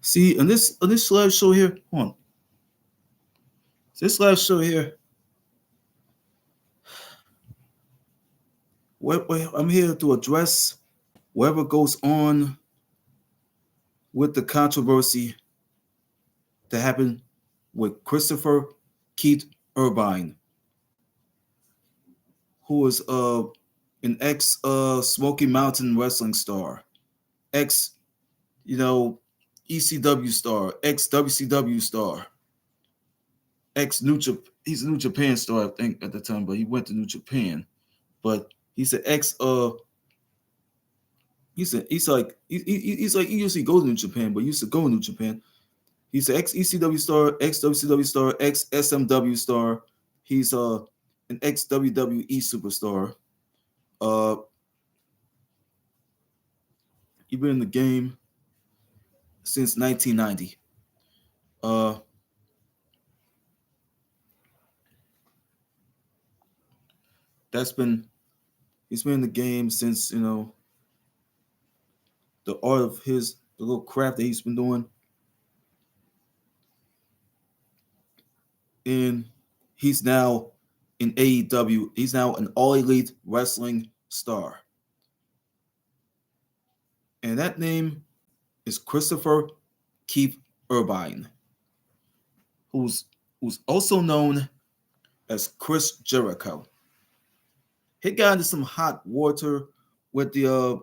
See, on this live show here, hold on. This live show here, I'm here to address whatever goes on with the controversy that happened with Christopher Keith Irvine, who is an ex Smoky Mountain wrestling star, ex ECW star, ex WCW star, ex New Japan. He's a New Japan star, I think, at the time, but he went to New Japan. But he's an ex he's like he usually goes to New Japan, but used to go to New Japan. He's an ex ECW star, ex WCW star, ex SMW star. He's an ex WWE superstar. He's been in the game since 1990. He's been in the game since the art of the little craft that he's been doing. And he's now in AEW. He's now an all elite wrestling star. And that name is Christopher Keith Irvine, who's also known as Chris Jericho. He got into some hot water with the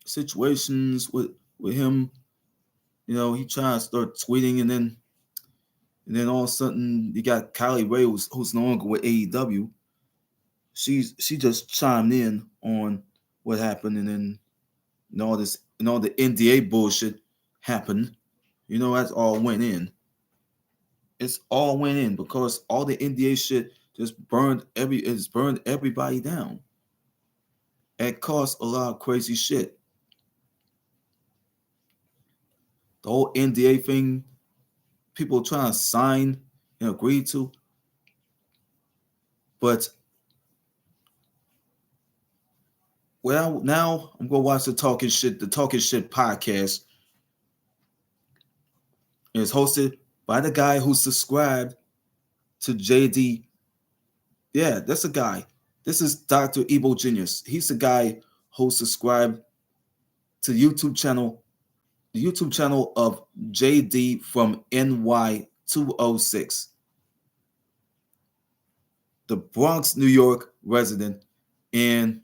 situations with him. He tried to start tweeting, and then all of a sudden you got Kylie Ray, who's no longer with AEW. She just chimed in on what happened, and then all the NDA bullshit happened. That's all went in. It's all went in because all the NDA shit just burned everybody down. It caused a lot of crazy shit. The whole NDA thing, people trying to sign and agree to. But now I'm gonna watch the Talking Shit podcast. And it's hosted by the guy who subscribed to JD. Yeah, that's a guy. This is Dr. Evil Genius. He's the guy who subscribed to the YouTube channel of JD from NY206, the Bronx, New York resident, and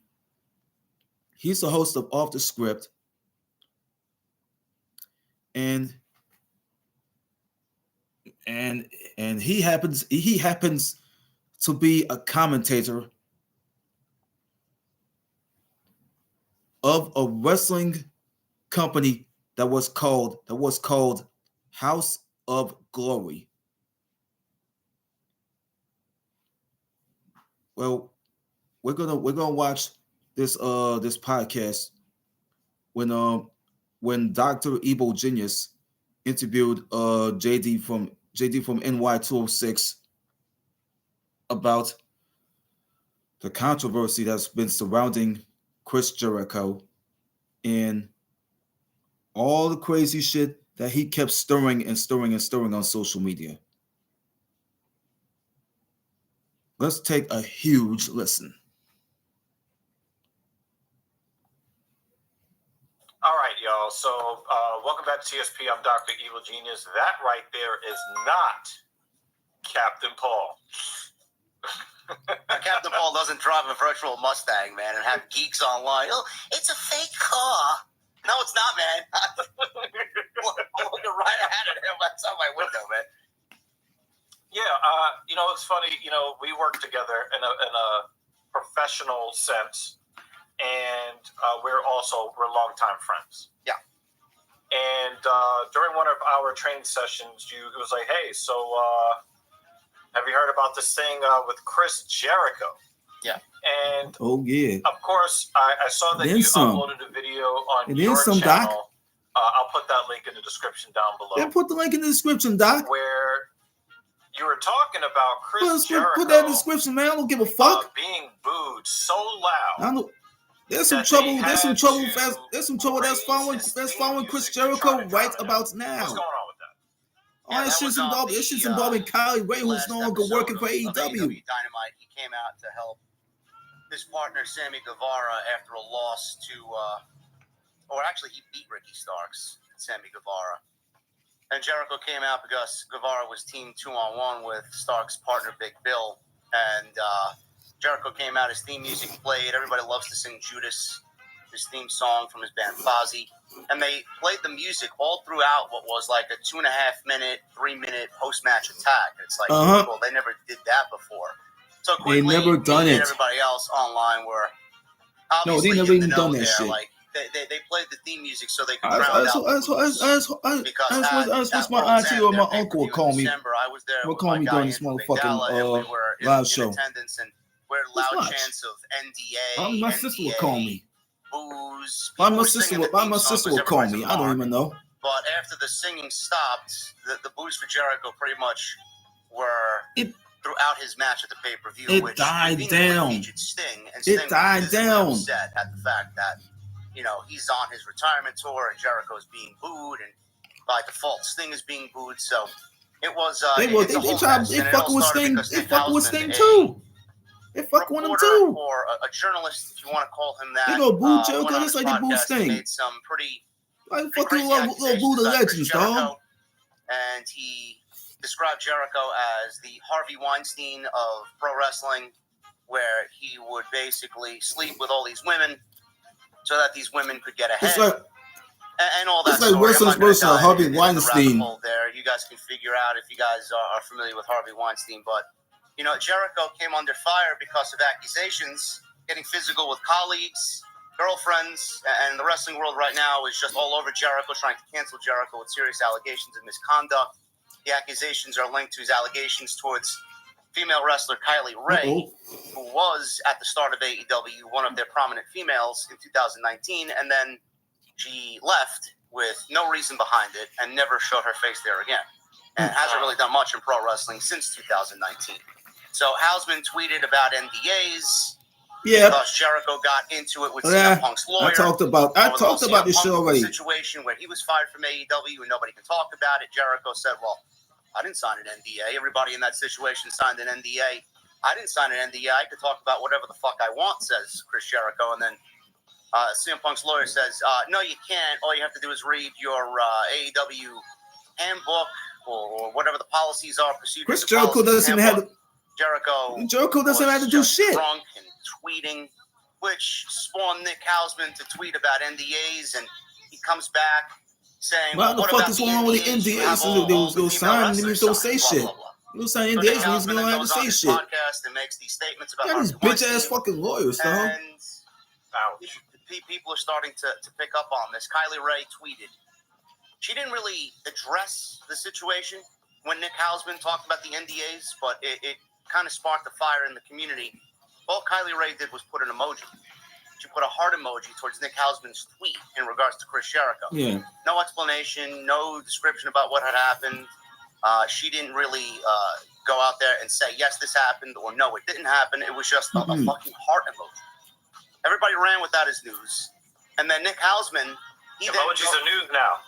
he's the host of Off the Script, and he happens to be a commentator of a wrestling company that was called House of Glory. Well, we're gonna watch this podcast when Dr. Evil Genius interviewed JD from NY206 about the controversy that's been surrounding Chris Jericho and all the crazy shit that he kept stirring on social media. Let's take a huge listen. All right, y'all. So welcome back to TSP. I'm Dr. Evil Genius. That right there is not Captain Paul. Captain Paul doesn't drive a virtual Mustang, man, and have geeks online. Oh, it's a fake car. No, it's not, man. I'm looking right at it outside my window, man. Yeah, it's funny. We work together in a professional sense, and we're longtime friends. Yeah. And during one of our training sessions, it was like, hey, so have you heard about this thing with Chris Jericho? Yeah. And yeah. Of course, I saw that you uploaded a video on your channel. Doc. I'll put that link in the description down below. Yeah, put the link in the description, Doc. Where you were talking about Chris Jericho. Put that in the description, man. I don't give a fuck. Being booed so loud There's some trouble. There's some trouble. There's some trouble that's following Chris Jericho right about now. What's going on with that? Oh, this shit's involving Kylie Ray, who's no longer working for AEW. Dynamite. He came out to help his partner Sammy Guevara after a loss to, or actually he beat Ricky Starks and Sammy Guevara. And Jericho came out because Guevara was teamed 2-on-1 with Starks' partner Big Bill, and Jericho came out. His theme music played. Everybody loves to sing Judas, his theme song from his band Fozzy. And they played the music all throughout what was like a 2.5-minute, 3-minute post-match attack. It's like, well, they never did that before. So quickly, they never done it. Everybody else online were no, obviously they never even done that shit. Like, they played the theme music so they could drown out That's my auntie or my uncle would call me. I was there. Would call me during this motherfucking live show. Attendance, and we heard loud chants of NDA. My sister would call me. Booze. My sister would call me. I don't even know. But after the singing stopped, the boos for Jericho pretty much were throughout his match at the pay-per-view. It died down. It died down. Upset at the fact that, you know, he's on his retirement tour and Jericho's being booed, and by default Sting is being booed. So it was they fuck with Sting. They fuck with Sting too. They fuck with him too. Or a journalist, if you want to call him that. They go boo Jericho just like they boo Sting. Made some pretty fucking little boo the legends, dog. And he described Jericho as the Harvey Weinstein of pro wrestling, where he would basically sleep with all these women so that these women could get ahead. And all that. It's like wrestlers versus Harvey Weinstein. There, you guys can figure out if you guys are familiar with Harvey Weinstein. But you know, Jericho came under fire because of accusations, getting physical with colleagues, girlfriends, and the wrestling world right now is just all over Jericho, trying to cancel Jericho with serious allegations of misconduct. The accusations are linked to his allegations towards female wrestler Kylie Ray, who was at the start of AEW one of their prominent females in 2019, and then she left with no reason behind it and never showed her face there again, and hasn't really done much in pro wrestling since 2019. So Hausman tweeted about NDAs. Yeah, because Jericho got into it with CM Punk's lawyer. I talked about this shit already. Situation where he was fired from AEW and nobody can talk about it. Jericho said, "Well, I didn't sign an NDA. Everybody in that situation signed an NDA. I didn't sign an NDA. I could talk about whatever the fuck I want," says Chris Jericho. And then CM Punk's lawyer says, "No, you can't. All you have to do is read your AEW handbook or whatever the policies are, procedures." Chris Jericho doesn't even have Jericho doesn't have to do shit. Drunk and tweeting, which spawned Nick Hausman to tweet about NDAs, and he comes back saying, "What the fuck is going on with the NDAs? They'll sign, and don't say shit. They'll sign NDAs, and they don't have to say shit." Podcast and makes these statements about these bitch ass fucking lawyers, though. And people are starting to pick up on this. Kylie Ray tweeted. She didn't really address the situation when Nick Hausman talked about the NDAs, but it kind of sparked a fire in the community. All Kylie Ray did was put an emoji. She put a heart emoji towards Nick Hausman's tweet in regards to Chris Jericho. Yeah. No explanation, no description about what had happened. She didn't really go out there and say, yes, this happened, or no, it didn't happen. It was just a fucking heart emoji. Everybody ran with that as news. And then Nick Hausman... Emojis are news now.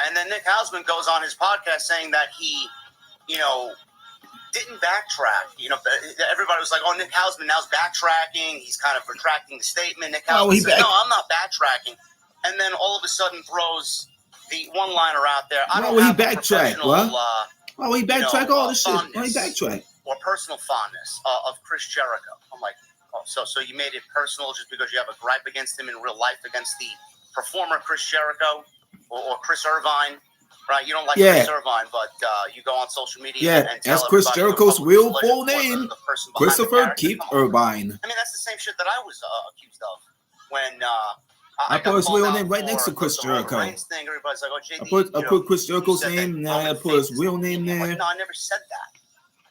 And then Nick Hausman goes on his podcast saying that he, didn't backtrack. Everybody was like, "Oh, Nick Hausman now's backtracking. He's kind of retracting the statement." Nick Hausman said, "No, I'm not backtracking." And then all of a sudden throws the one-liner out there. Why would he backtrack? Why would he backtrack all this shit? Why he backtrack? Or personal fondness of Chris Jericho. I'm like, oh, so you made it personal just because you have a gripe against him in real life, against the performer Chris Jericho or Chris Irvine? Right, you don't like Chris Irvine, but you go on social media and tell that's Chris Jericho's real full name, the Christopher Keith Irvine. I mean, that's the same shit that I was accused of when I put his real name right next to Chris Jericho. Thing, everybody's like, "Oh, JD, I put Chris Jericho's name, and I put his real name there." Like, no, I never said that.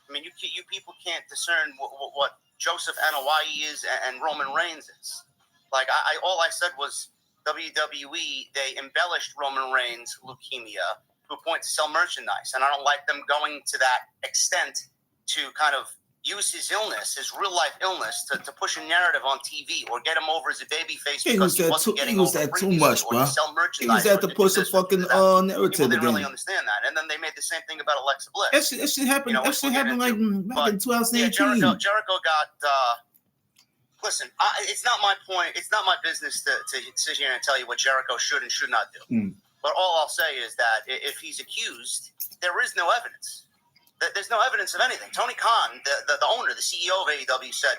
I mean, you people can't discern what Joseph Anoa'i is and Roman Reigns is. Like, all I said was WWE, they embellished Roman Reigns' leukemia to a point to sell merchandise, and I don't like them going to that extent to kind of use his illness, his real life illness, to push a narrative on TV or get him over as a babyface because he wasn't getting over previously, much, or to sell merchandise. He used that to push a fucking narrative People didn't again. really understand that, and then they made the same thing about Alexa Bliss. That shit happened. That shit happened like back in 2018. Yeah, Jericho got. Listen, it's not my point. It's not my business to sit here and tell you what Jericho should and should not do. But all I'll say is that if he's accused, there is no evidence. There's no evidence of anything. Tony Khan, the owner, the CEO of AEW, said,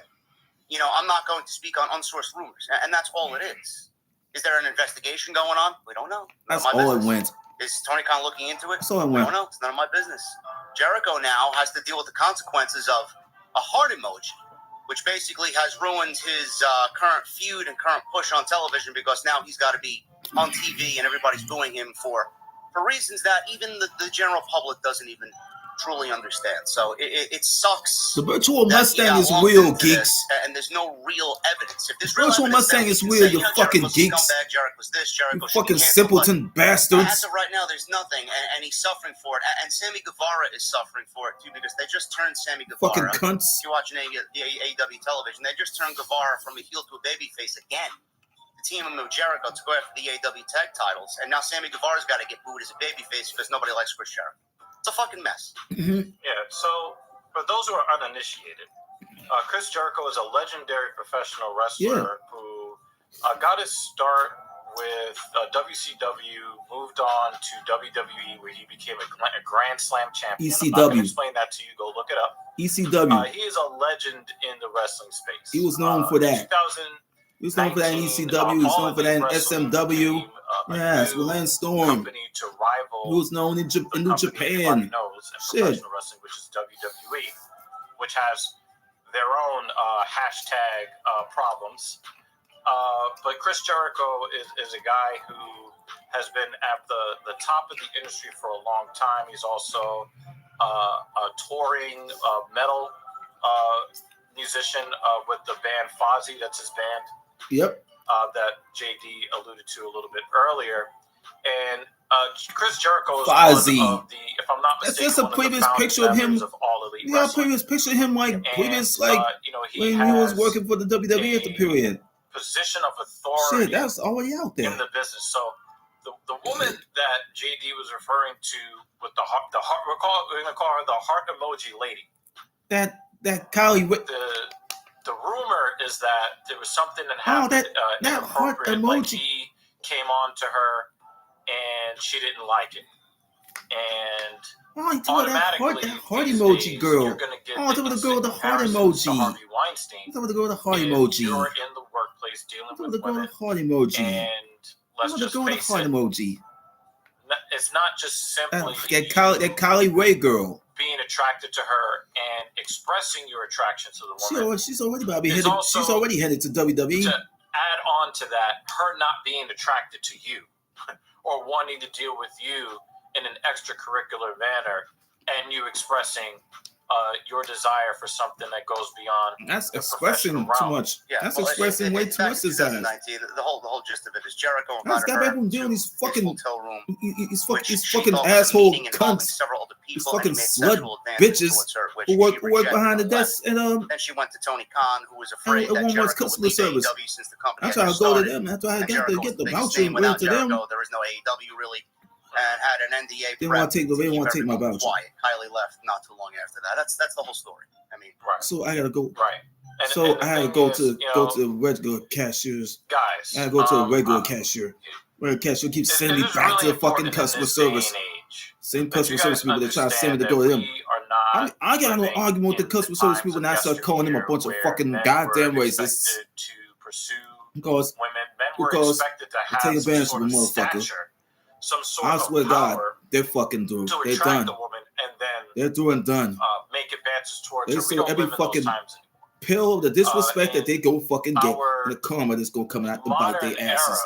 I'm not going to speak on unsourced rumors. And that's all it is. Is there an investigation going on? We don't know. That's all it went. Is Tony Khan looking into it? That's all it We went. don't know. It's none of my business. Jericho now has to deal with the consequences of a heart emoji, which basically has ruined his current feud and current push on television because now he's got to be on TV and everybody's booing him for reasons that even the general public doesn't even truly understand. So it sucks. The virtual Mustang is real, geeks. And there's no real evidence. If there's virtual Mustang is real, you fucking geeks. Jericho was this, Jericho you fucking simpleton bastards. As of right now, there's nothing, and he's suffering for it. And Sammy Guevara is suffering for it too because they just turned Sammy Guevara. Fucking cunts. If you're watching AEW television, they just turned Guevara from a heel to a babyface again. The team of Jericho to go after the AEW tag titles, and now Sammy Guevara's got to get booed as a babyface because nobody likes Chris Jericho. It's a fucking mess. Yeah, so for those who are uninitiated, Chris Jericho is a legendary professional wrestler who got his start with WCW, moved on to WWE, where he became a Grand Slam champion. ECW. I'm not going to explain that to you. Go look it up. ECW. He is a legend in the wrestling space. He was known for that. 2000. He was known for that in ECW. He was known for that in SMW. Yes, with Lance Storm. To rival he was known in New Japan. Professional wrestling, which is WWE, which has their own hashtag problems. But Chris Jericho is a guy who has been at the top of the industry for a long time. He's also a touring metal musician with the band Fozzy. That's his band. Yep. That JD alluded to a little bit earlier. And Chris Jericho is Fozzy. one of the, if I'm not mistaken, that's a previous picture of him. Of All Elite yeah, Wrestling. Previous picture of him, like And, previous, like he when he was working for the WWE at the period. Position of authority. Shit, that's already out there in the business. So the woman that JD was referring to with the heart, we're gonna call her the heart emoji lady. That Kylie. The rumor is that there was something that happened. That heart emoji. Like he came on to her and she didn't like it. And he told that heart emoji girl. I told the girl with the heart emoji. Harvey Weinstein. I told the girl with the heart emoji. You're in the workplace dealing with the girl women. with the heart emoji. And let's just face it. Emoji. It's not just simply that Kylie Ray girl. Being attracted to her and expressing your attraction to the woman. She's already about to be headed. She's already headed to WWE. To add on to that, her not being attracted to you or wanting to deal with you in an extracurricular manner, and you expressing your desire for something that goes beyond. That's expressing too much. Yeah, that's expressing way too much desire. The whole gist of it is Jericho. That's got back from doing these fucking these fucking asshole cunts. These fucking slut bitches who work behind the desk, and then she went to Tony Khan, who was afraid that Jericho would leave AEW since the company. I tried to go to them after I got to get the voucher and bring to them. There was no AEW really. And had an NDA. They want to take my voucher. Quiet. Kylie left not too long after that. That's the whole story. I mean, right. So I gotta go. Right. So I had to go to regular cashiers. Guys, I had to go to a regular cashier. Where the cashier keeps sending me back to the fucking customer service. Same customer service people that try to send me to go to them. I got no argument with the customer service people, and I start calling them a bunch of fucking goddamn racists. Because they take advantage of the motherfucker. I swear to God, they're fucking through. They're done. They're through and done. Make advances towards they say every fucking pill of the disrespect that they go fucking get, and the karma that's gonna come out and bite their asses.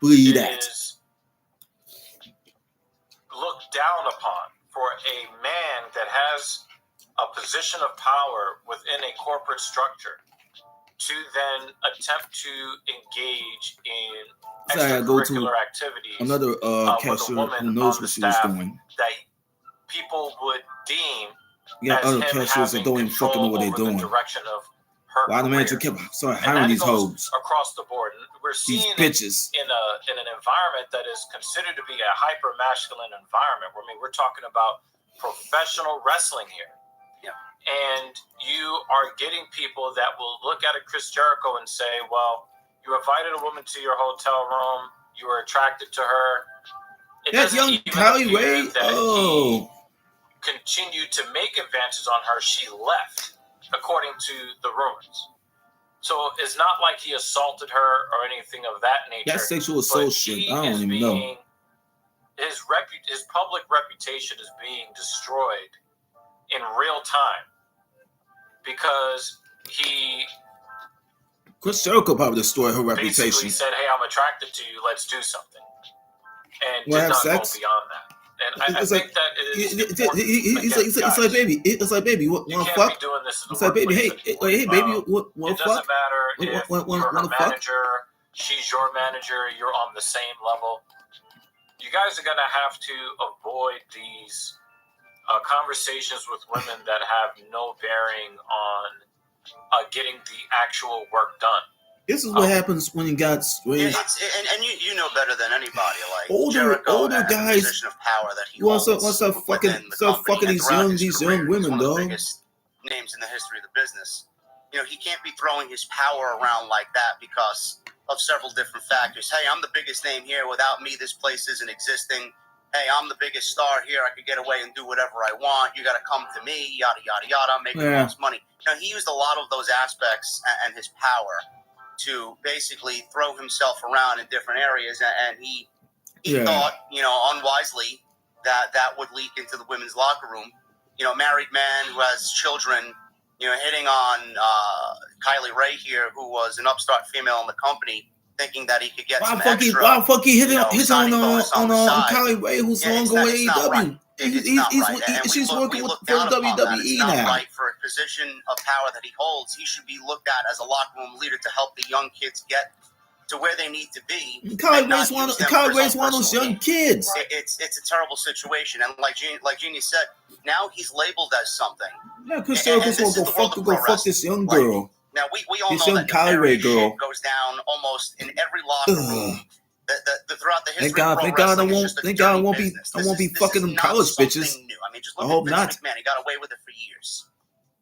Believe that. Looked down upon for a man that has a position of power within a corporate structure to then attempt to engage in extracurricular activities. Another cashier who knows what she was doing. That people would deem You got as other him cashiers that having don't even fucking know control what they're over doing. the direction of her Why the manager career. kept started And hiring that these goes hoes, across the board. And we're these seeing it bitches. in an environment that is considered to be a hyper masculine environment. I mean, we're talking about professional wrestling here. Yeah. And you are getting people that will look at a Chris Jericho and say, well, you invited a woman to your hotel room, you were attracted to her. That young Kylie Ray, he continued to make advances on her. She left, according to the rumors. So it's not like he assaulted her or anything of that nature. That sexual assault shit, I don't even know. His public reputation is being destroyed in real time because he Chris Jericho probably destroyed her reputation. basically said, "Hey, I'm attracted to you. Let's do something," and Wanna did have not sex? go beyond that. And I think that it is important. It's like, baby, it's like, baby, you You want to can't fuck? be doing this in the It's like, baby, hey, workplace hey, anymore. baby, you want It to fuck? doesn't matter if you're her fuck? manager, she's your manager, you're on the same level. You guys are going to have to avoid these conversations with women that have no bearing on getting the actual work done. This is what happens when you got and you know better than anybody, like older guys. Position of power that he What's holds up fucking these young women, one of the dog? biggest names in the history of the business. You know, he can't be throwing his power around like that because of several different factors. Hey, I'm the biggest name here. Without me, this place isn't existing. Hey, I'm the biggest star here. I could get away and do whatever I want. You got to come to me, yada, yada, yada. I'm making the most money. You know, he used a lot of those aspects and his power to basically throw himself around in different areas. And he thought, you know, unwisely that would leak into the women's locker room. You know, married man who has children, you know, hitting on Kylie Ray here, who was an upstart female in the company, thinking that he could get some extra. Why fuck he hit on Kylie Ray, who's no longer with AEW? She's working for WWE it's not now. right for a position of power that he holds. He should be looked at as a locker room leader to help the young kids get to where they need to be. Kylie Ray's one of those young kids. It's a terrible situation, and like Jeannie said, now he's labeled as something. Yeah, Chris Jericho's gonna go fuck this young girl. Now we all know that Kylie Ray girl goes down almost in every locker room. Throughout the history thank God I won't be fucking them college bitches. New. I mean, just look I hope at Vince not. McMahon. He got away with it for years,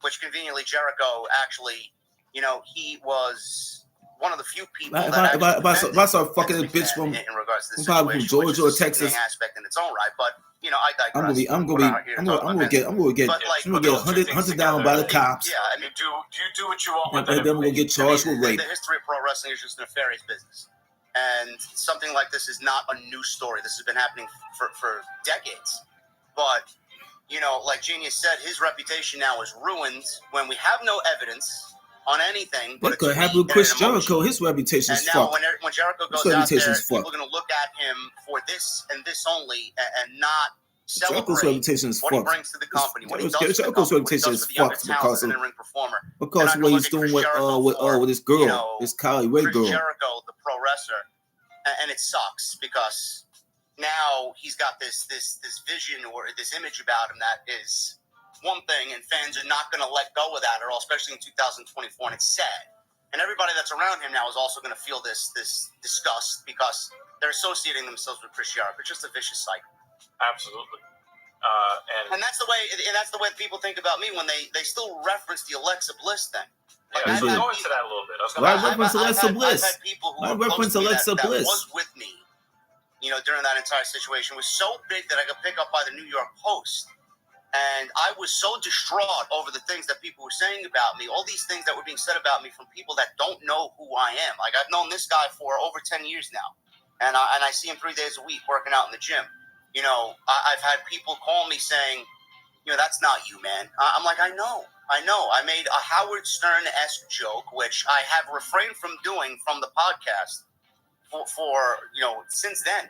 which conveniently Jericho actually, you know, he was one of the few people if I start fucking a bitch from regards to this from Georgia or Texas, aspect in its own right, but you know, I digress. I'm gonna get hunted down by the cops. Yeah, I mean, you do what you want with and it. then we're gonna get charged with rape. The history of pro wrestling is just a nefarious business, and something like this is not a new story. This has been happening for decades. But you know, like Genius said, his reputation now is ruined when we have no evidence on anything. What could happen with Chris Jericho? His reputation is fucked. And now when Jericho goes out there, people are going to look at him for this and this only, and not celebrate Jericho's reputation is what fucked. he brings to the company, what he does for the Jericho's company, reputation is fucked because of what he's doing with this girl, you know, this Kylie Ray Chris girl. Jericho, the pro wrestler, and it sucks because now he's got this vision or this image about him that is one thing, and fans are not going to let go of that at all, especially in 2024, and it's sad. And everybody that's around him now is also going to feel this disgust because they're associating themselves with Chris Jericho. It's just a vicious cycle. Absolutely. And that's the way people think about me when they still reference the Alexa Bliss thing. Yeah, I was going into that a little bit. Why reference Alexa Bliss? I've had people who that was with me, you know, during that entire situation was so big that I got picked up by the New York Post. And I was so distraught over the things that people were saying about me, all these things that were being said about me from people that don't know who I am. Like, I've known this guy for over 10 years now, and I see him 3 days a week working out in the gym. You know, I've had people call me saying, you know, that's not you, man. I'm like, I know. I made a Howard Stern-esque joke, which I have refrained from doing from the podcast for you know, since then,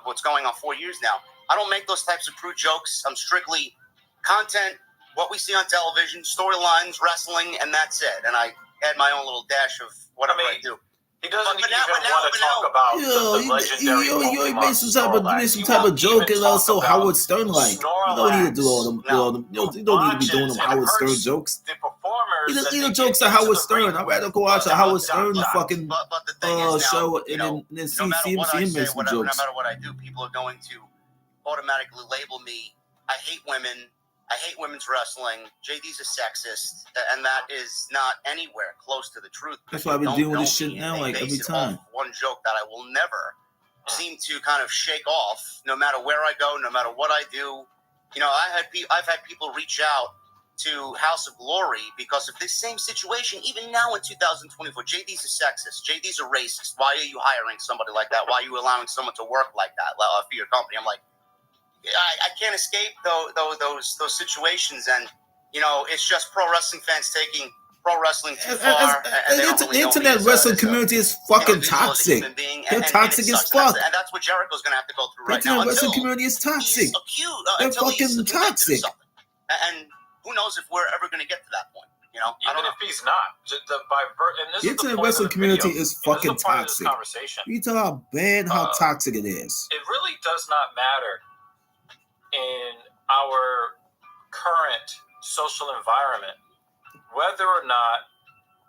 what's going on 4 years now. I don't make those types of crude jokes. I'm strictly content, what we see on television, storylines, wrestling, and that's it. And I add my own little dash of whatever I do. He doesn't But even now- want to talk about the legendary you Pokemon made some type of Snorlax. joke and Talk also about Howard Stern like. You don't need to do all them. Snorlax. You don't need to be doing them Watches and Howard Stern hurts jokes. The performers that You they know jokes get at into Howard the Stern. ring I'd rather with. go watch a Howard Stern Dot. fucking But the thing is now, show you and know, then no see matter him what I make say, some no jokes. matter what I do, people are going to automatically label me. I hate women. I hate women's wrestling. JD's a sexist, and that is not anywhere close to the truth. That's why I've been dealing with this shit now, like every time. One joke that I will never seem to kind of shake off, no matter where I go, no matter what I do. You know, I've had people reach out to House of Glory because of this same situation. Even now in 2024, JD's a sexist. JD's a racist. Why are you hiring somebody like that? Why are you allowing someone to work like that for your company? I'm like, I can't escape those situations, and you know, it's just pro wrestling fans taking pro wrestling too far. The internet wrestling community is fucking toxic. They're toxic as fuck. And that's what Jericho's going to have to go through right now. The internet wrestling community is toxic. They're fucking toxic. And who knows if we're ever going to get to that point? You know, even if he's not, the internet wrestling community is fucking toxic. You tell how bad, how toxic it is. It really does not matter in our current social environment whether or not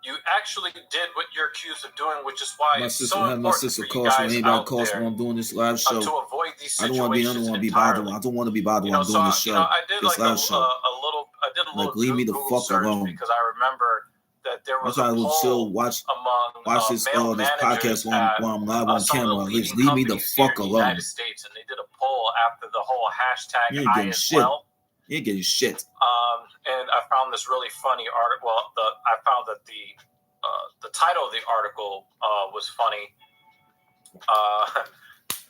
you actually did what you're accused of doing, which is why it's so important my sister for you guys out there when I'm doing this live show. To avoid these situations. I don't want to be bothered. I don't want to be bothered when I'm doing this show. I did this like live show. I did a little leave me the Google fuck search alone. because I remember that there was a poll still watch this podcast while I'm live on camera. At least leave me the fuck alone. United States, and they did a poll after the whole hashtag you ain't getting shit. well. You ain't getting shit. And I found this really funny article. Well, I found that the title of the article was funny.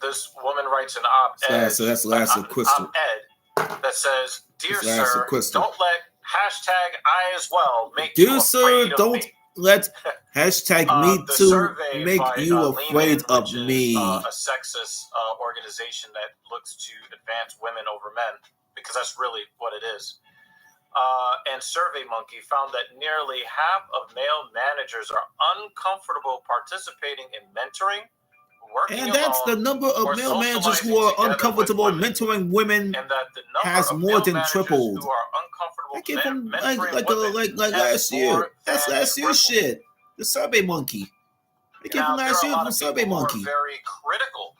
This woman writes an op-ed. So that's Larissa Crystal. Op-ed that says, "Dear sir, don't let hashtag I as well make Dear you sir, afraid don't of me." let hashtag me too make you afraid Lehman, of me. a sexist organization that looks to advance women over men, because that's really what it is. And SurveyMonkey found that nearly half of male managers are uncomfortable participating in mentoring, working and that's the number of male managers who are uncomfortable mentoring women, and that the number has of more male than tripled. Who are uncomfortable I give them mentoring like last year. That's last year's shit. The SurveyMonkey. I give them last year from SurveyMonkey. Very critical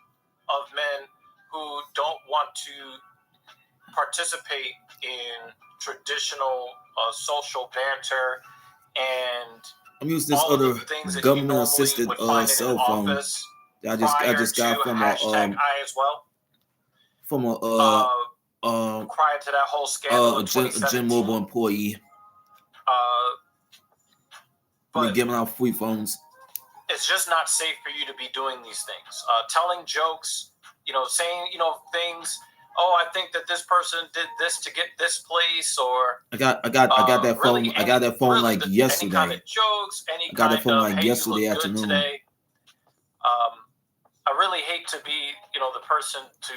of men who don't want to participate in traditional social banter and I'm using this other government-assisted cell phone that I just got from I as well. From prior to that whole scandal, a Gen Mobile employee. But giving out free phones. It's just not safe for you to be doing these things. Telling jokes, saying, things. Oh, I think that this person did this to get this place, or I got that phone. Really I got that phone like yesterday. Any kind of jokes, I got that phone like yesterday afternoon. Today. I really hate to be, the person to.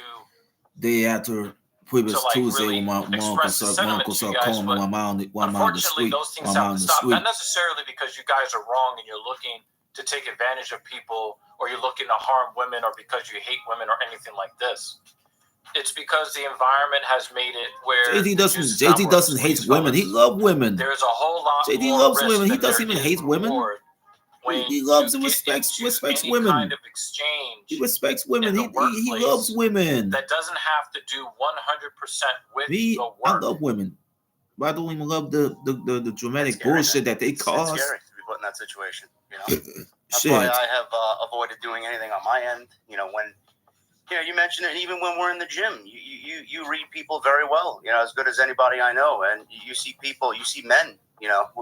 Day after previous Tuesday, really when my uncle started calling me while I'm on the street. Those things have to stop. Not necessarily because you guys are wrong and you're looking to take advantage of people, or you're looking to harm women, or because you hate women, or anything like this. It's because the environment has made it where JD doesn't hate women. He loves women. There's a whole lot. JD loves women. He doesn't even hate women. He loves and respects women. Kind of exchange. He respects women. He loves women. That doesn't have to do 100% with me. The work. I love women, but I don't even love the dramatic bullshit that they cause. It's scary to be put in that situation. That's why I have avoided doing anything on my end. When. You mentioned it even when we're in the gym. You read people very well, as good as anybody I know. And you see people, you see men,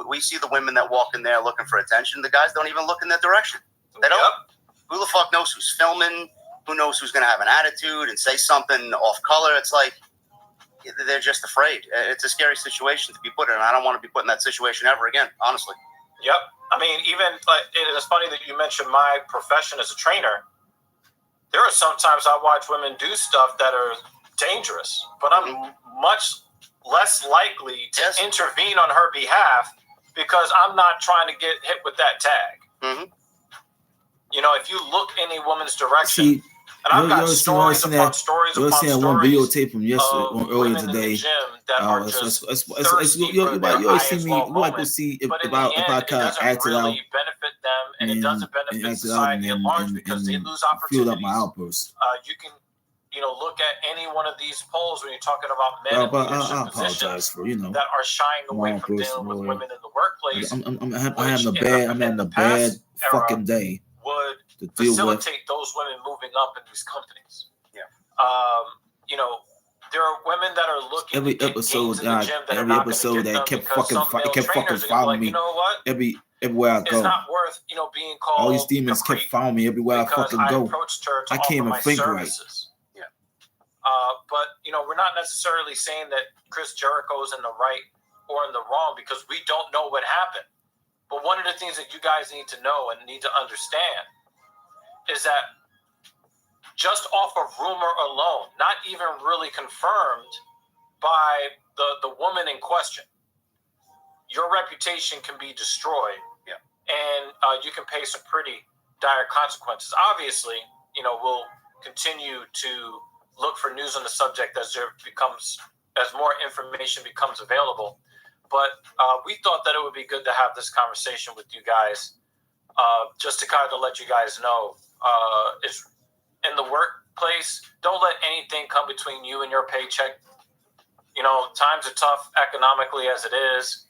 we see the women that walk in there looking for attention. The guys don't even look in that direction. They don't. Yep. Who the fuck knows who's filming? Who knows who's going to have an attitude and say something off color? It's like they're just afraid. It's a scary situation to be put in. I don't want to be put in that situation ever again, honestly. Yep. I mean, even it's funny that you mentioned my profession as a trainer. There are sometimes I watch women do stuff that are dangerous, but I'm much less likely to intervene on her behalf because I'm not trying to get hit with that tag. Mm-hmm. if you look in a woman's direction, See, and I've got you stories upon stories you upon seen that one stories videotape from yesterday, of earlier women in the today. gym that are just thirsty You for their always see highest me. low You like to moment. see But in if the I end, it kind of doesn't act it out really benefit them, and it doesn't benefit act it out society at large because they lose filled up my opportunities. outburst. You can, look at any one of these polls when you're talking about men in leadership I apologize positions for that are shying away from dealing with women in the workplace. I'm having a bad fucking day would to deal with. facilitate those women moving up in these companies. Yeah. There are women that are looking Every to get episode, gains in the gym that are not going to get them kept because some male trainers are gonna be like, you know what? Everywhere I go. It's not worth, being called. All these demons kept following me everywhere I fucking go. Approached her to I can't even offer my think services. right. Yeah. But we're not necessarily saying that Chris Jericho's in the right or in the wrong because we don't know what happened. But one of the things that you guys need to know and need to understand is that just off of rumor alone, not even really confirmed by the woman in question, your reputation can be destroyed. Yeah. And you can pay some pretty dire consequences. Obviously, we'll continue to look for news on the subject as more information becomes available. But we thought that it would be good to have this conversation with you guys, just to kind of let you guys know, it's in the workplace. Don't let anything come between you and your paycheck. Times are tough economically as it is.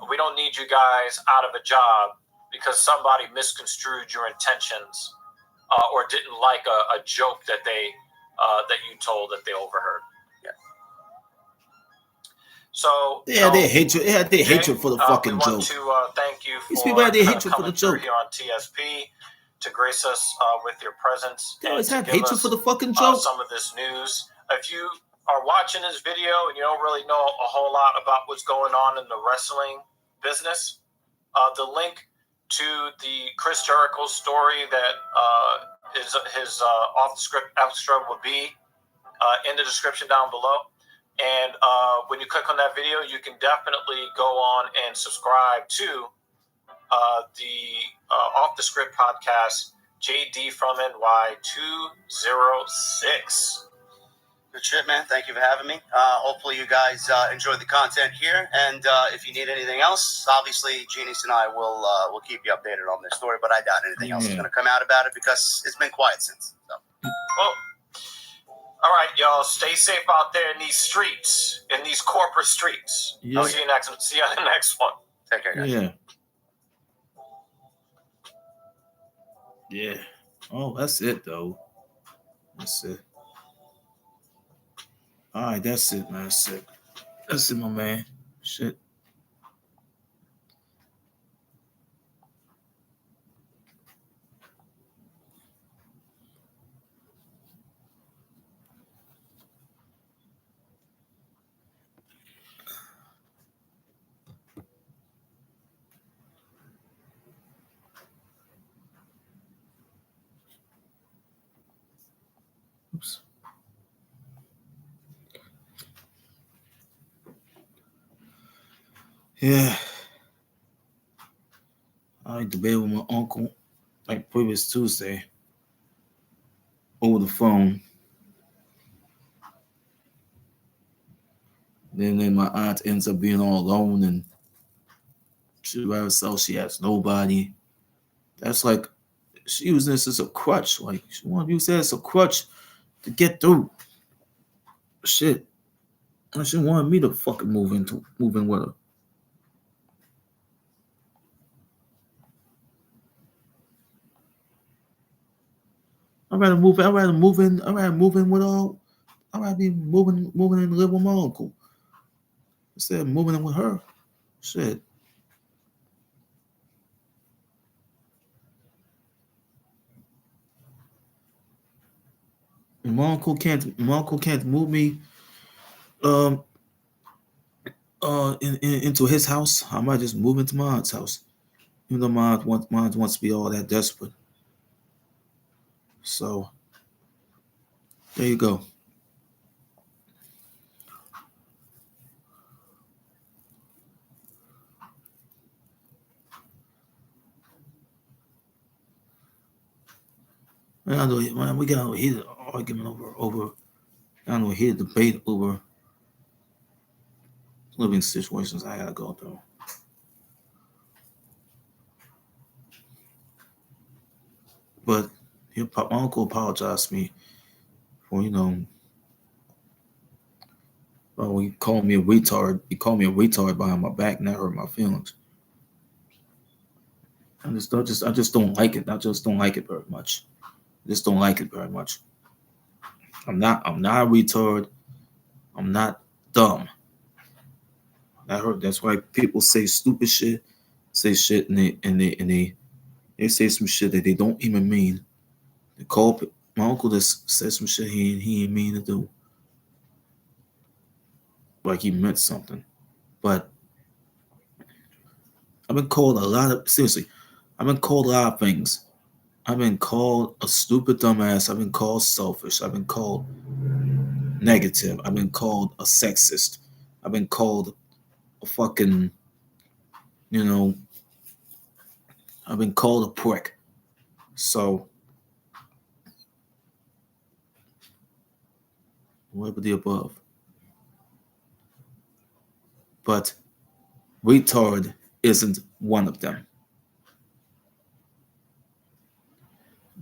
We don't need you guys out of a job because somebody misconstrued your intentions or didn't like a joke that you told that they overheard. Yeah. So they hate you. Yeah, they hate you for the fucking joke. We want to thank you for these people they hate you for the joke here on TSP to grace us with your presence. They always and have to give hate you us, for the fucking joke. Some of this news. If you are watching this video and you don't really know a whole lot about what's going on in the wrestling business, the link to the Chris Jericho story that is his off the script extra will be in the description down below. And when you click on that video, you can definitely go on and subscribe to the Off the Script podcast, JD from NY 206. Good shit, man. Thank you for having me. Hopefully you guys enjoyed the content here. And if you need anything else, obviously Genius and I will keep you updated on this story. But I doubt anything else is going to come out about it because it's been quiet since. So. Well, all right, y'all. Stay safe out there in these streets, in these corporate streets. Yeah. I'll see you next. See you on the next one. Take care, guys. Yeah. Yeah. Oh, that's it though. That's it. All right, that's it, man. That's it. That's it, my man. Shit. Oops. Yeah. I debated with my uncle like previous Tuesday over the phone. Then my aunt ends up being all alone and she by herself. She has nobody. That's like she using this as a crutch. Like she want to use that as a crutch to get through. Shit. And she wanted me to fucking move in with her. I'd rather move in with her. I'd rather be moving and live with my uncle instead of moving in with her. Shit. And my uncle can't move me into his house. I might just move into my aunt's house. Even though my aunt wants to be all that desperate. So there you go. Man, I know, man, we got a heated argument over I know heated debate over living situations I gotta go through. But my uncle apologized to me for well, he called me a retard. He called me a retard behind my back, and that hurt my feelings. I just don't like it. I just don't like it very much. I just don't like it very much. I'm not a retard. I'm not dumb. That hurt. That's why people say stupid shit, say shit, and they say some shit that they don't even mean. They call my uncle just said some shit he ain't mean to do, like he meant something. But I've been called a lot of seriously. I've been called a lot of things. I've been called a stupid dumbass. I've been called selfish. I've been called negative. I've been called a sexist. I've been called a fucking, you know, I've been called a prick. So, whatever the above. But retard isn't one of them.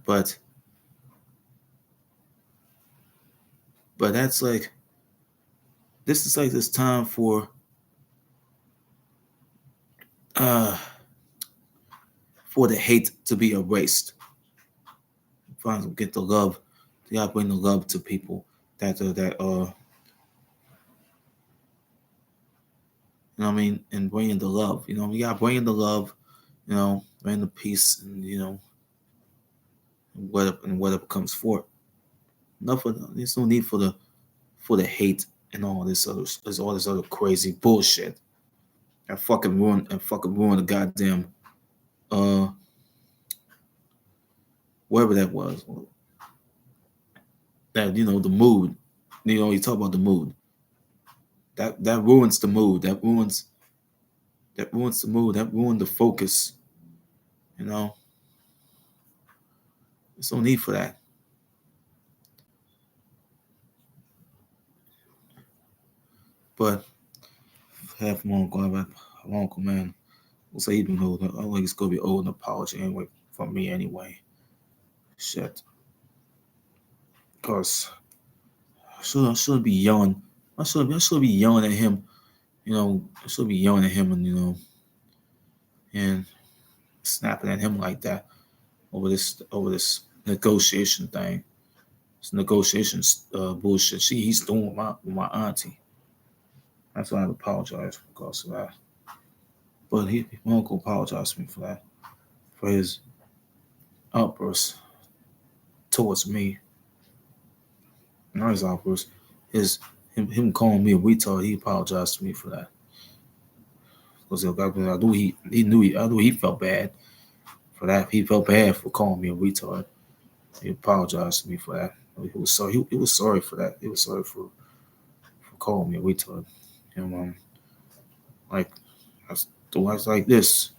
But that's like this is like this time uh for the hate to be erased. Finally get the love. You gotta bring the love to people you know what I mean, and bringing the love. You gotta bring in the love, bring the peace, and whatever comes forth. Enough of there's no need for the hate and all this other crazy bullshit. That fucking ruin the goddamn uh whatever that was. That the mood. You talk about the mood. That ruins the mood. That ruins the mood. That ruined the focus. You know, there's no need for that. But half my uncle man, will say even old. I think it's gonna be old an apology anyway from me anyway. Shit, cause I should be yelling. I should be yelling at him. I should be yelling at him and snapping at him like that over this negotiation thing. This negotiations bullshit. He's doing with my auntie. That's why I apologize because of that. But my uncle apologized to me for that, for his outburst towards me. Not his outburst, him calling me a retard. He apologized to me for that because I knew he felt bad for that. He felt bad for calling me a retard. He apologized to me for that. He was sorry. He was sorry for that. He was sorry for calling me a retard. Like the life like this.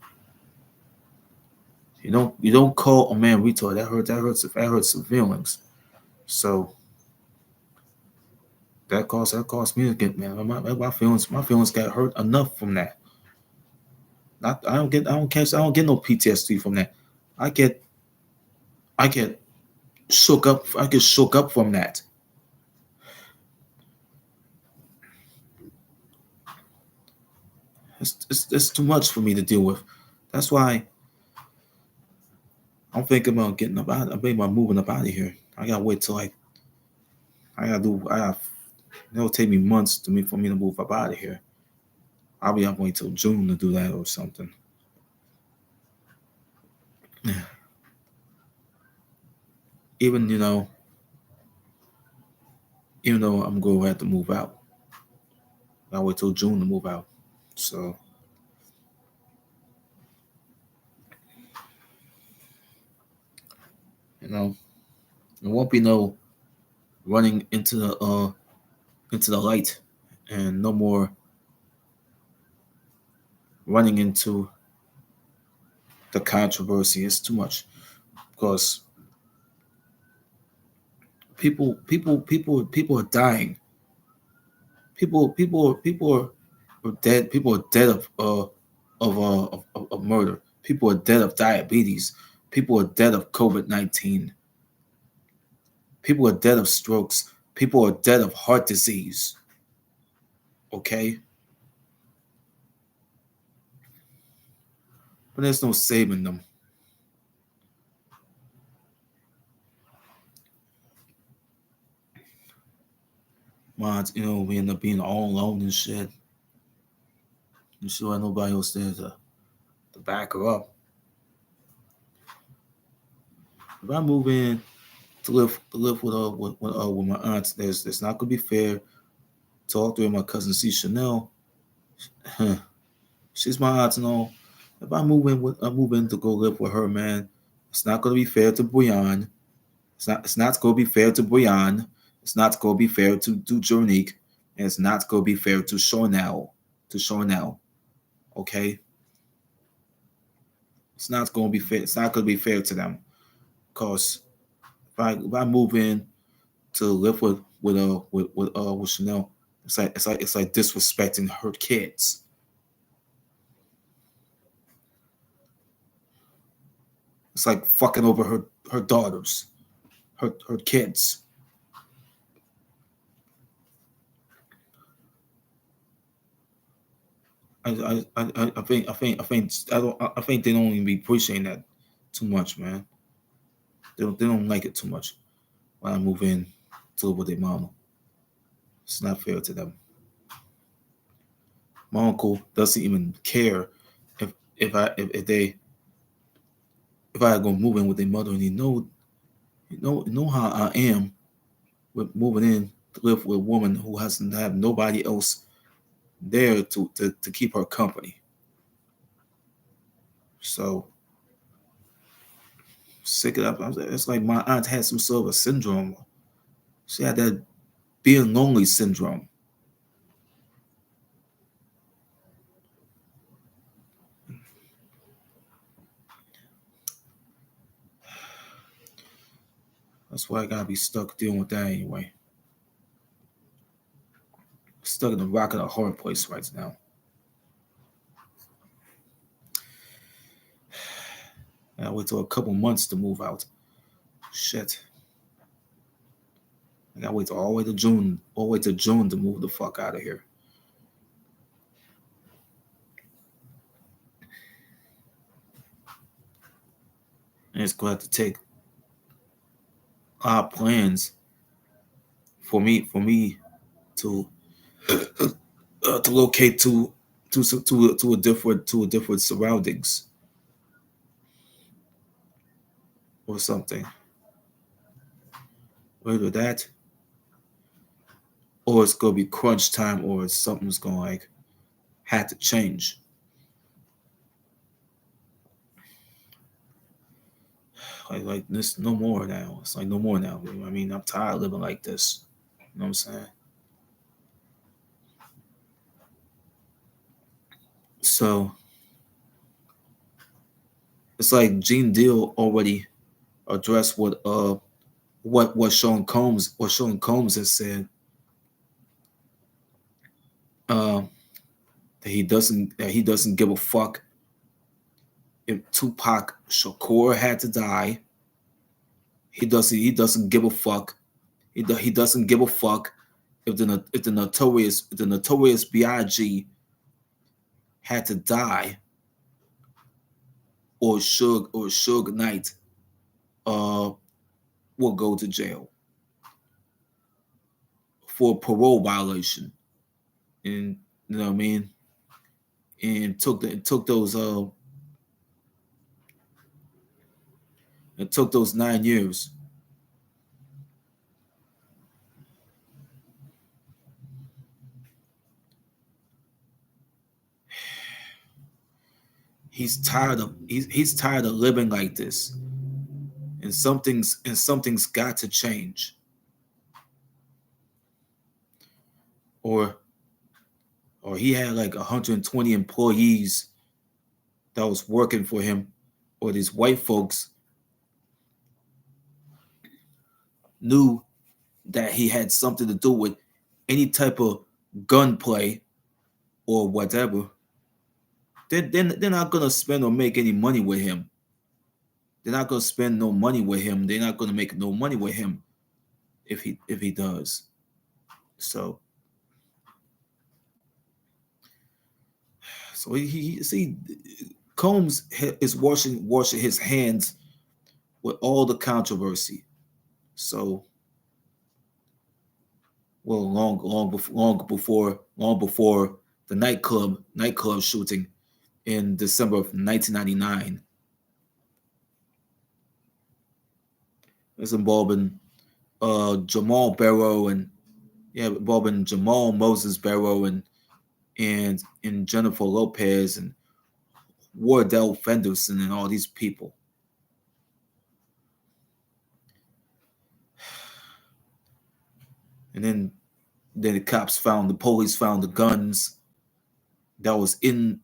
You don't call a man retard. That hurts the feelings. So that caused me to get man. My feelings got hurt enough from that. I don't get no PTSD from that. I get I get shook up. I get shook up from that. It's too much for me to deal with. That's why I'm thinking about getting up out. I'm thinking about moving up out of here. I gotta wait till I gotta do. It'll take me months for me to move up out of here. I'll be up wait till June to do that or something. Even even though I'm going to have to move out, I'll wait till June to move out. So there won't be no running into the light, and no more running into the controversy. It's too much because People are dying. People are dead. People are dead of murder. People are dead of diabetes. People are dead of COVID-19. People are dead of strokes. People are dead of heart disease. Okay, but there's no saving them. Mods, we end up being all alone and shit. You sure ain't nobody else there to back her up. If I move in to live with my aunts, there's not gonna be fair. Talk to her, my cousin C Chanel. She's my aunt and all. If I move in to go live with her, man. It's not gonna be fair to Brian. It's not gonna be fair to Brian. It's not gonna be fair to Jonique. And it's not gonna be fair to Charnel. Okay? It's not gonna be fair. It's not gonna be fair to them. Cause if I move in to live with Chanel, it's like disrespecting her kids. It's like fucking over her daughters, her kids. I think they don't even be appreciating that too much, man. They don't like it too much when I move in to live with their mama. It's not fair to them. My uncle doesn't even care if if I go move in with their mother, and he know how I am with moving in to live with a woman who hasn't have nobody else there to keep her company. So sick it up. It's like my aunt had some sort of a syndrome. She had that being lonely syndrome. That's why I gotta be stuck dealing with that anyway. Stuck in the rock of the hard place right now. I wait till a couple months to move out. Shit. I gotta wait till all the way to June. All the way to June to move the fuck out of here. And it's gonna have to take our plans for me to to locate to a different surroundings or something. Either that, or it's gonna be crunch time, or something's gonna like have to change. Like this, no more now. It's like no more now. I mean, I'm tired of living like this. You know what I'm saying? So it's like Gene Deal already addressed what Sean Combs has said, uh, that he doesn't give a fuck if Tupac Shakur had to die. He doesn't give a fuck. He doesn't give a fuck if the notorious B.I.G. had to die, or Suge Knight uh will go to jail for parole violation. And you know what I mean? And took those 9 years. He's tired of living like this. And something's got to change. Or he had like 120 employees that was working for him, or these white folks knew that he had something to do with any type of gunplay or whatever, they're not gonna spend or make any money with him. They're not gonna spend no money with him. They're not gonna make no money with him if he does. So he see Combs is washing his hands with all the controversy. So well, long before the nightclub shooting in December of 1999. It's involving Jamal Barrow and involving Jamal Moses Barrow and Jennifer Lopez and Wardell Fenderson and all these people. And then the police found the guns that was in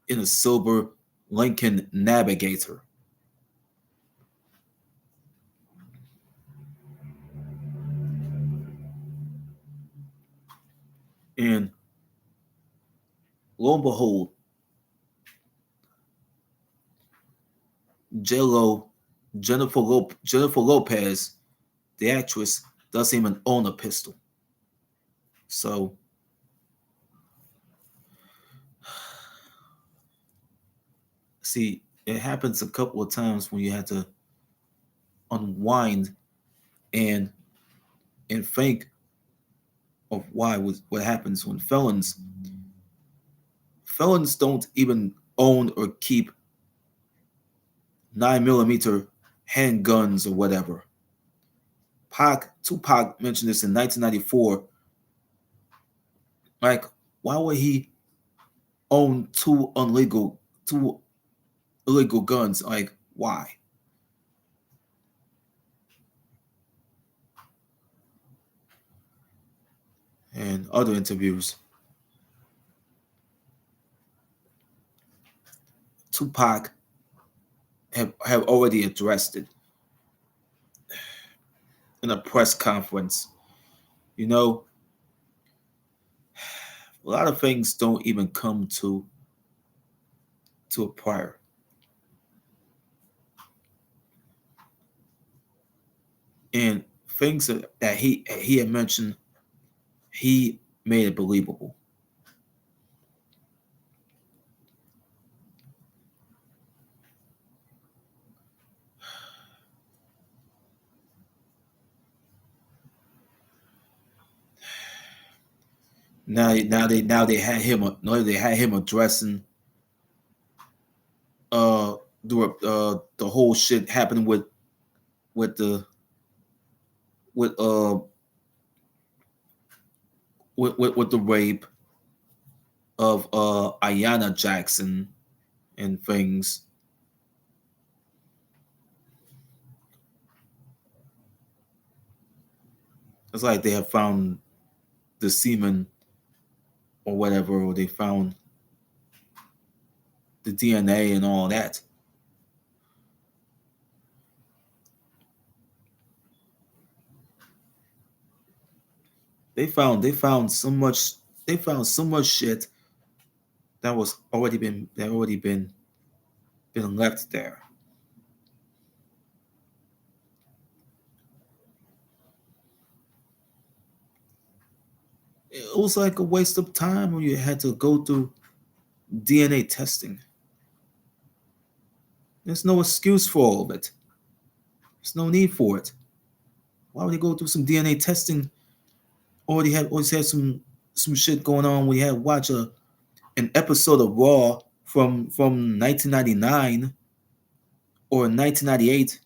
a silver Lincoln Navigator. And lo and behold, Jennifer Lopez, the actress, doesn't even own a pistol. So see, it happens a couple of times when you have to unwind and think of what happens when felons don't even own or keep 9mm handguns or whatever. Tupac mentioned this in 1994. Like, why would he own two illegal guns? Like, why? And other interviews, Tupac have already addressed it in a press conference. You know, a lot of things don't even come to a prior. And things that he had mentioned, he made it believable. Now they had him addressing the whole shit happening with the with rape of Ayanna Jackson and things. It's like they have found the semen or whatever, or they found the DNA and all that. They found so much shit that was already been left there. It was like a waste of time when you had to go through DNA testing. There's no excuse for all of it. There's no need for it. Why would you go through some DNA testing? Always had some shit going on. We had watch an episode of Raw from 1999 or 1998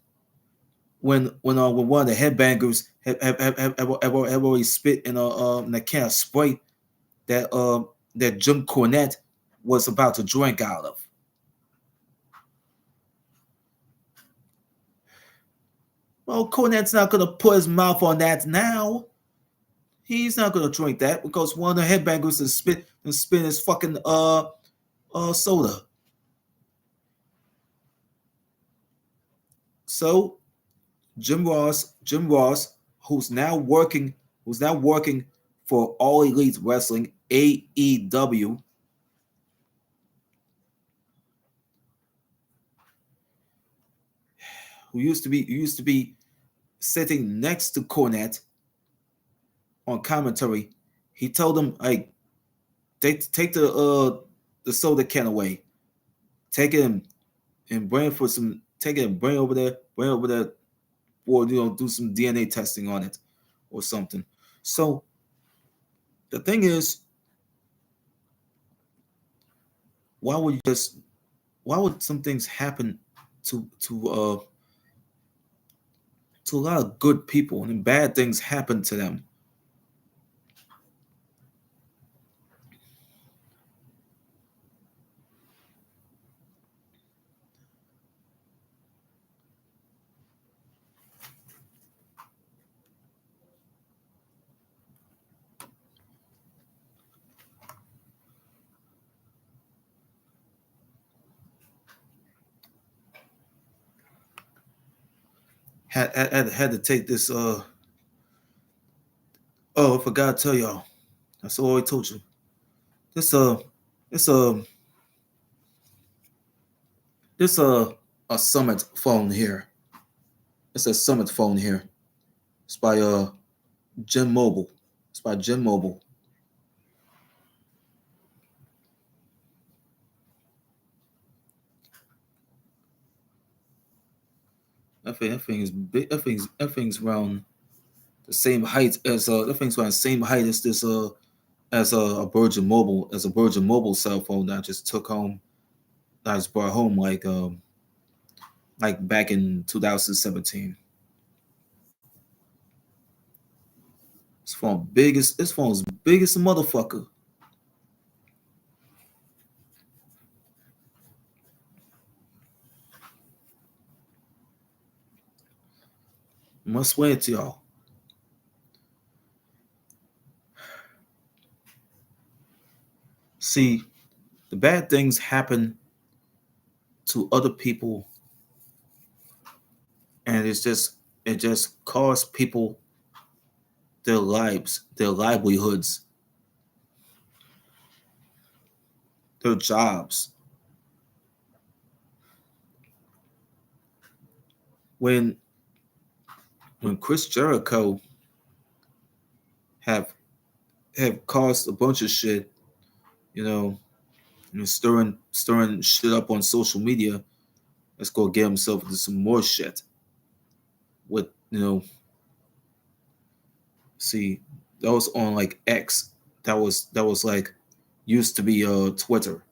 when one of the headbangers have already spit in a can of Sprite that Jim Cornette was about to drink out of. Well, Cornette's not gonna put his mouth on that now. He's not gonna drink that because one of the headbangers is spit his fucking soda. So Jim Ross who's now working for All Elite Wrestling AEW. Who used to be sitting next to Cornette on commentary. He told him, like, take the soda can away. Take it and bring it for some take it and bring it over there or do some DNA testing on it or something. So the thing is, why would you just why would some things happen to to a lot of good people and bad things happen to them? Had to take this oh, I forgot to tell y'all. That's all I told you. This this this a Summit phone here. It's a Summit phone here. It's by Jim Mobile. It's by Jim Mobile. That thing is big. That thing's around the same height as that thing's around the same height as this as a Virgin Mobile cell phone that I just took home. That I just brought home like back in 2017. This phone's big as a motherfucker. I must swear it to y'all. See, the bad things happen to other people, and it just costs people their lives, their livelihoods, their jobs. When Chris Jericho have caused a bunch of shit, you know, stirring shit up on social media, let's go get himself into some more shit. With see, that was on like X. That was like used to be Twitter.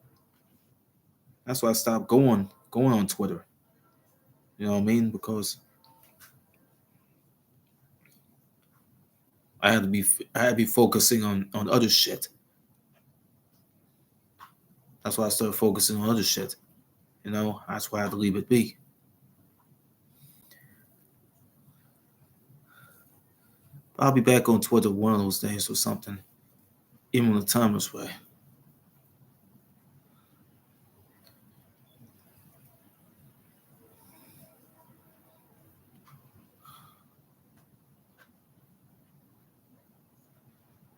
That's why I stopped going on Twitter. You know what I mean? Because I had to be focusing on other shit. That's why I started focusing on other shit. That's why I had to leave it be. I'll be back on Twitter one of those days or something, even when the time is right.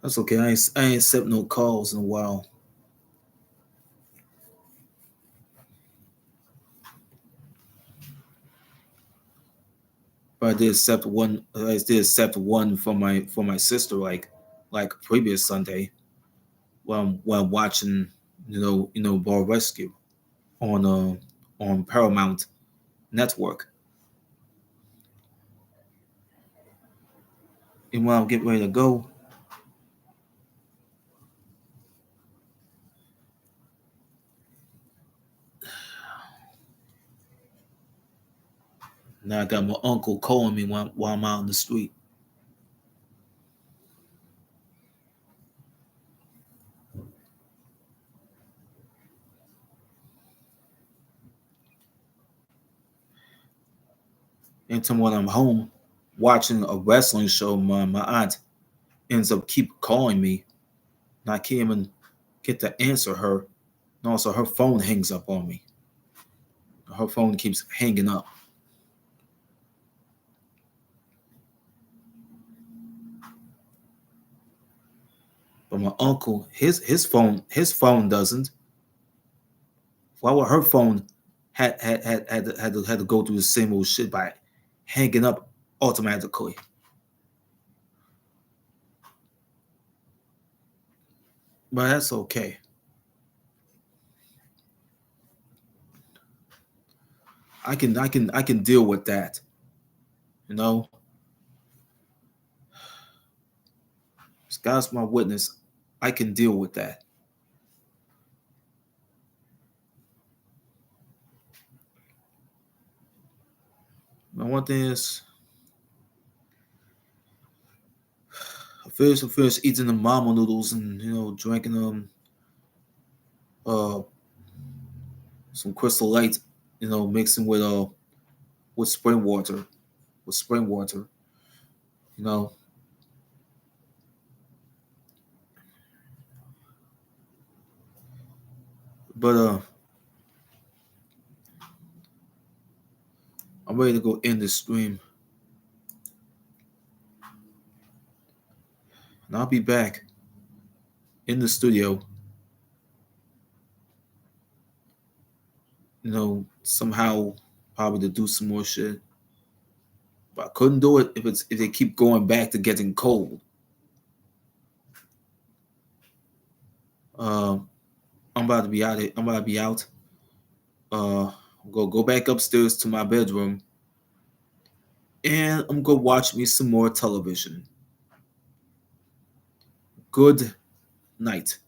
That's okay. I ain't accept no calls in a while. But I did accept one. I did accept one from my sister, like previous Sunday, while watching Bar Rescue on Paramount Network. And when I'm getting ready to go, now I got my uncle calling me while I'm out in the street. And when I'm home watching a wrestling show, my aunt ends up keep calling me, and I can't even get to answer her. And also, her phone hangs up on me. Her phone keeps hanging up. But my uncle, his phone doesn't. Why would her phone had to go through the same old shit by hanging up automatically? But that's okay. I can deal with that. You know, as God's my witness, I can deal with that. Now one thing is, I finished eating the mama noodles and drinking uh some Crystal Light, mixing with spring water, with spring water, you know. But I'm ready to go end the stream, and I'll be back in the studio, somehow probably to do some more shit. But I couldn't do it if they keep going back to getting cold. Uh, I'm about to be out. I'm about to be out. Uh, go back upstairs to my bedroom, and I'm gonna watch me some more television. Good night.